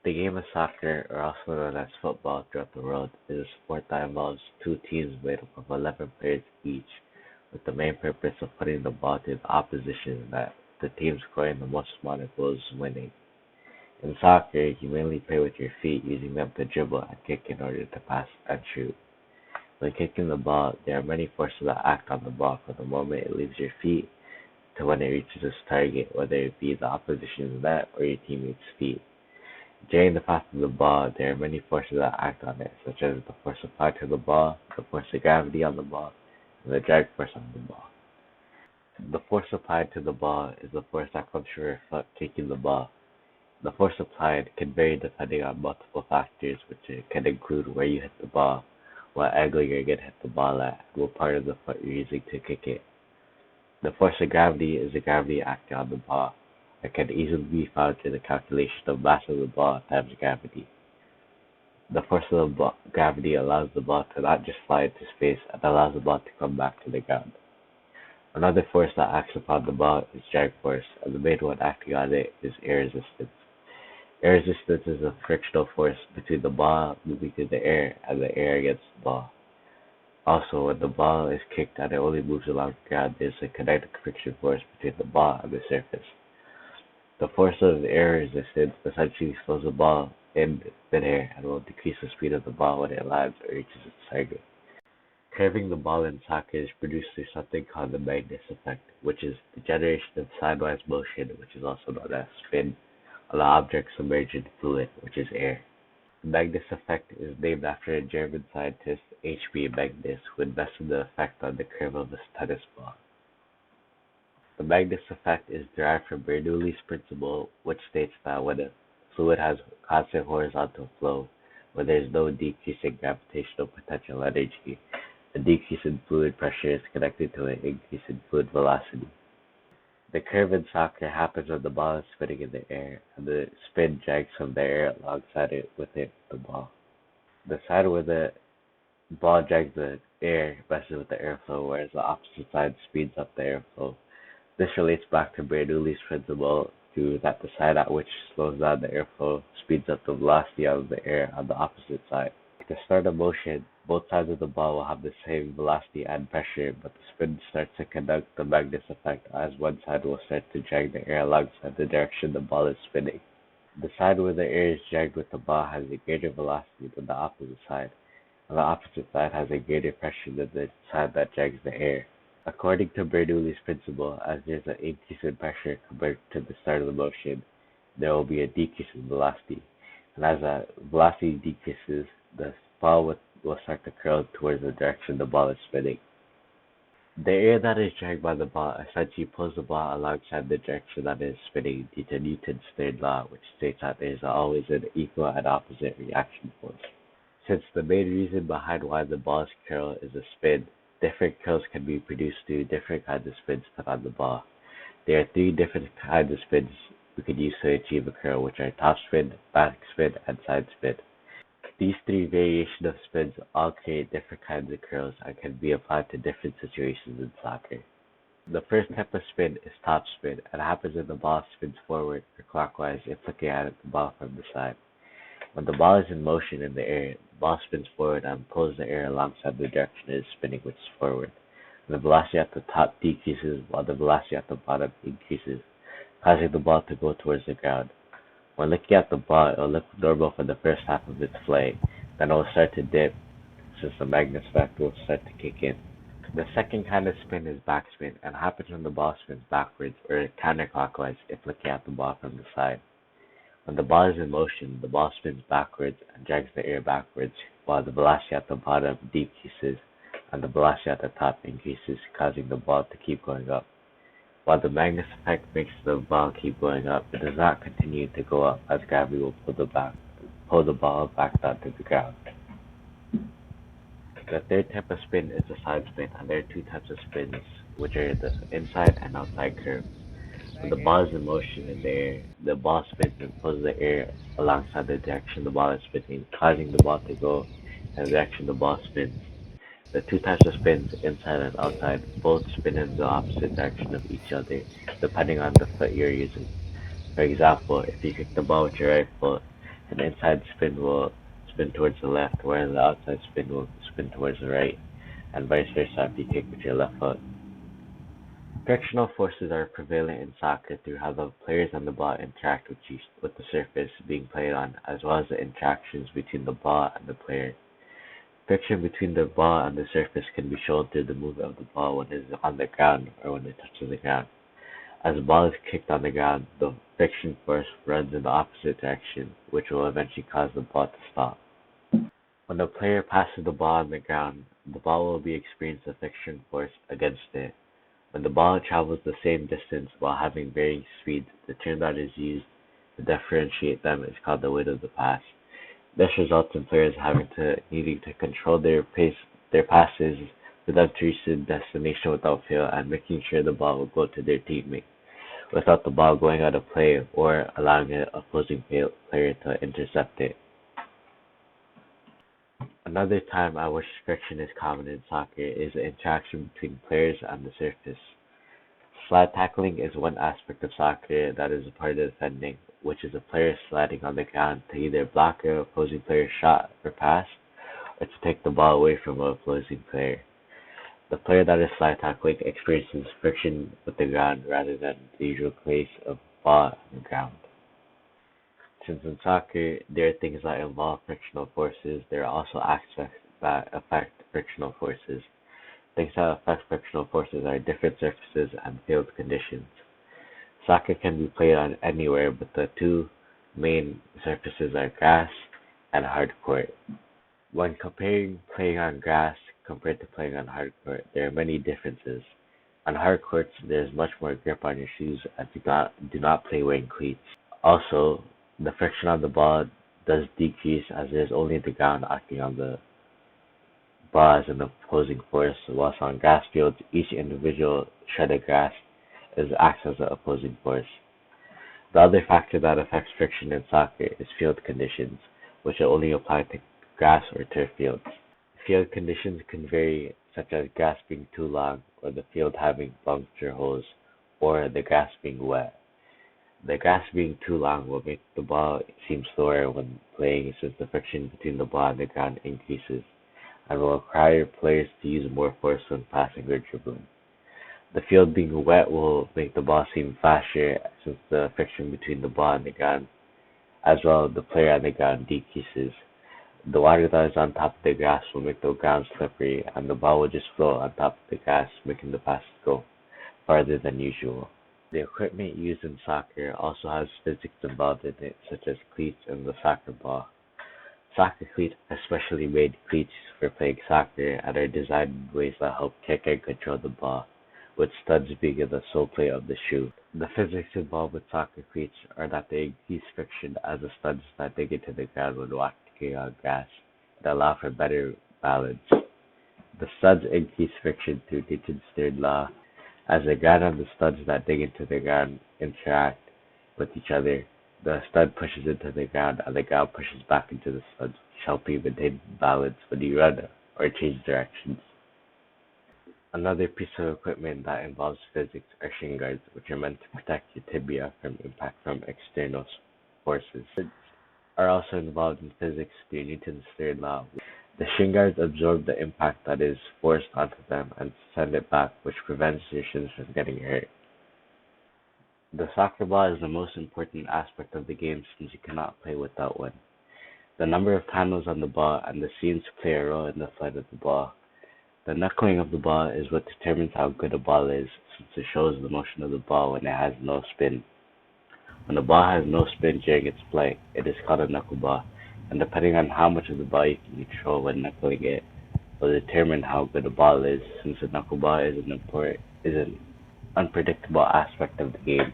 The game of soccer, or also known as football throughout the world, is a sport that involves two teams made up of 11 players each, with the main purpose of putting the ball to the opposition net, the team scoring the most amount of goals winning. In soccer, you mainly play with your feet, using them to dribble and kick in order to pass and shoot. When kicking the ball, there are many forces that act on the ball from the moment it leaves your feet to when it reaches its target, whether it be the opposition's net or your teammate's feet. During the pass of the ball, there are many forces that act on it, such as the force applied to the ball, the force of gravity on the ball, and the drag force on the ball. The force applied to the ball is the force that comes from your foot kicking the ball. The force applied can vary depending on multiple factors, which can include where you hit the ball, what angle you're going to hit the ball at, and what part of the foot you're using to kick it. The force of gravity is the gravity acting on the ball, and can easily be found in the calculation of mass of the ball times gravity. The force of the gravity allows the ball to not just fly into space and allows the ball to come back to the ground. Another force that acts upon the ball is drag force, and the main one acting on it is air resistance. Air resistance is a frictional force between the ball moving through the air and the air against the ball. Also, when the ball is kicked and it only moves along the ground, there is a kinetic friction force between the ball and the surface. The force of air resistance essentially slows the ball in midair and will decrease the speed of the ball when it lands or reaches its target. Curving the ball in soccer is produced through something called the Magnus effect, which is the generation of sidewise motion, which is also known as spin, on the object submerged in fluid, which is air. The Magnus effect is named after a German scientist, H. B. Magnus, who invented the effect on the curve of a tennis ball. The Magnus effect is derived from Bernoulli's principle, which states that when a fluid has constant horizontal flow, where there is no decrease in gravitational potential energy, a decrease in fluid pressure is connected to an increase in fluid velocity. The curve in soccer happens when the ball is spinning in the air, and the spin drags from the air alongside it with it the ball. The side where the ball drags the air messes with the airflow, whereas the opposite side speeds up the airflow. This relates back to Bernoulli's principle to that the side at which slows down the airflow speeds up the velocity of the air on the opposite side. At the start of motion, both sides of the ball will have the same velocity and pressure, but the spin starts to conduct the Magnus effect as one side will start to drag the air alongside the direction the ball is spinning. The side where the air is dragged with the ball has a greater velocity than the opposite side, and the opposite side has a greater pressure than the side that drags the air. According to Bernoulli's principle, as there is an increase in pressure compared to the start of the motion, there will be a decrease in velocity, and as the velocity decreases, the ball will start to curl towards the direction the ball is spinning. The air that is dragged by the ball essentially pulls the ball alongside the direction that it is spinning due to Newton's third law, which states that there is always an equal and opposite reaction force. Since the main reason behind why the balls curl is a spin, different curls can be produced through different kinds of spins put on the ball. There are three different kinds of spins we could use to achieve a curl, which are top spin, back spin, and side spin. These three variations of spins all create different kinds of curls and can be applied to different situations in soccer. The first type of spin is top spin, and happens when the ball spins forward or clockwise if looking at the ball from the side. When the ball is in motion in the air, the ball spins forward and pulls the air alongside the direction it is spinning, which is forward. And the velocity at the top decreases while the velocity at the bottom increases, causing the ball to go towards the ground. When looking at the ball, it will look normal for the first half of its play, then it will start to dip since the Magnus effect will start to kick in. The second kind of spin is backspin, and happens when the ball spins backwards or counterclockwise if looking at the ball from the side. When the ball is in motion, the ball spins backwards and drags the air backwards, while the velocity at the bottom decreases and the velocity at the top increases, causing the ball to keep going up. While the Magnus effect makes the ball keep going up, it does not continue to go up as gravity will pull the ball back down to the ground. The third type of spin is the side spin, and there are two types of spins, which are the inside and outside curve. When the ball is in motion in the air, the ball spins and pulls the air alongside the direction the ball is spinning, causing the ball to go in the direction the ball spins. The two types of spins, inside and outside, both spin in the opposite direction of each other, depending on the foot you're using. For example, if you kick the ball with your right foot, An inside spin will spin towards the left, whereas the outside spin will spin towards the right, and vice versa if you kick with your left foot. Frictional forces are prevalent in soccer through how the players and the ball interact with the surface being played on, as well as the interactions between the ball and the player. Friction between the ball and the surface can be shown through the movement of the ball when it is on the ground or when it touches the ground. As the ball is kicked on the ground, the friction force runs in the opposite direction, which will eventually cause the ball to stop. When the player passes the ball on the ground, the ball will be experiencing a friction force against it. When the ball travels the same distance while having varying speeds, the term that is used to differentiate them is called the weight of the pass. This results in players needing to control their passes for them to reach the destination without fail, and making sure the ball will go to their teammate without the ball going out of play or allowing an opposing player to intercept it. Another time at which friction is common in soccer is the interaction between players and the surface. Slide tackling is one aspect of soccer that is a part of defending, which is a player sliding on the ground to either block an opposing player's shot or pass, or to take the ball away from an opposing player. The player that is slide tackling experiences friction with the ground rather than the usual place of ball on the ground. Since in soccer there are things that involve frictional forces, there are also aspects that affect frictional forces. Things that affect frictional forces are different surfaces and field conditions. Soccer can be played on anywhere, but the two main surfaces are grass and hard court. When comparing playing on grass compared to playing on hard court, there are many differences. On hard courts, there is much more grip on your shoes and do not play wearing cleats. Also, the friction on the ball does decrease as there is only the ground acting on the ball as an opposing force, whilst on grass fields, each individual shred of grass acts as an opposing force. The other factor that affects friction in soccer is field conditions, which only apply to grass or turf fields. Field conditions can vary, such as grass being too long, or the field having puncture holes, or the grass being wet. The grass being too long will make the ball seem slower when playing, since the friction between the ball and the ground increases, and will require players to use more force when passing or dribbling. The field being wet will make the ball seem faster, since the friction between the ball and the ground, as well as the player and the ground, decreases. The water that is on top of the grass will make the ground slippery, and the ball will just float on top of the grass, making the passes go farther than usual. The equipment used in soccer also has physics involved in it, such as cleats and the soccer ball. Soccer cleats are specially made cleats for playing soccer and are designed in ways that help kick and control the ball, with studs being in the sole plate of the shoe. The physics involved with soccer cleats are that they increase friction as the studs that dig into the ground when walking on grass and allow for better balance. The studs increase friction through Newton's third law. As the ground and the studs that dig into the ground interact with each other, the stud pushes into the ground and the ground pushes back into the studs, which help you maintain balance when you run or change directions. Another piece of equipment that involves physics are shin guards, which are meant to protect your tibia from impact from external forces. Are also involved in physics through Newton's third law. The shin guards absorb the impact that is forced onto them and send it back, which prevents your shins from getting hurt. The soccer ball is the most important aspect of the game since you cannot play without one. The number of panels on the ball and the seams play a role in the flight of the ball. The knuckling of the ball is what determines how good a ball is, since it shows the motion of the ball when it has no spin. When the ball has no spin during its flight, it is called a knuckleball, and depending on how much of the ball you can control when knuckling it, will determine how good a ball is, since a knuckleball is an unpredictable aspect of the game.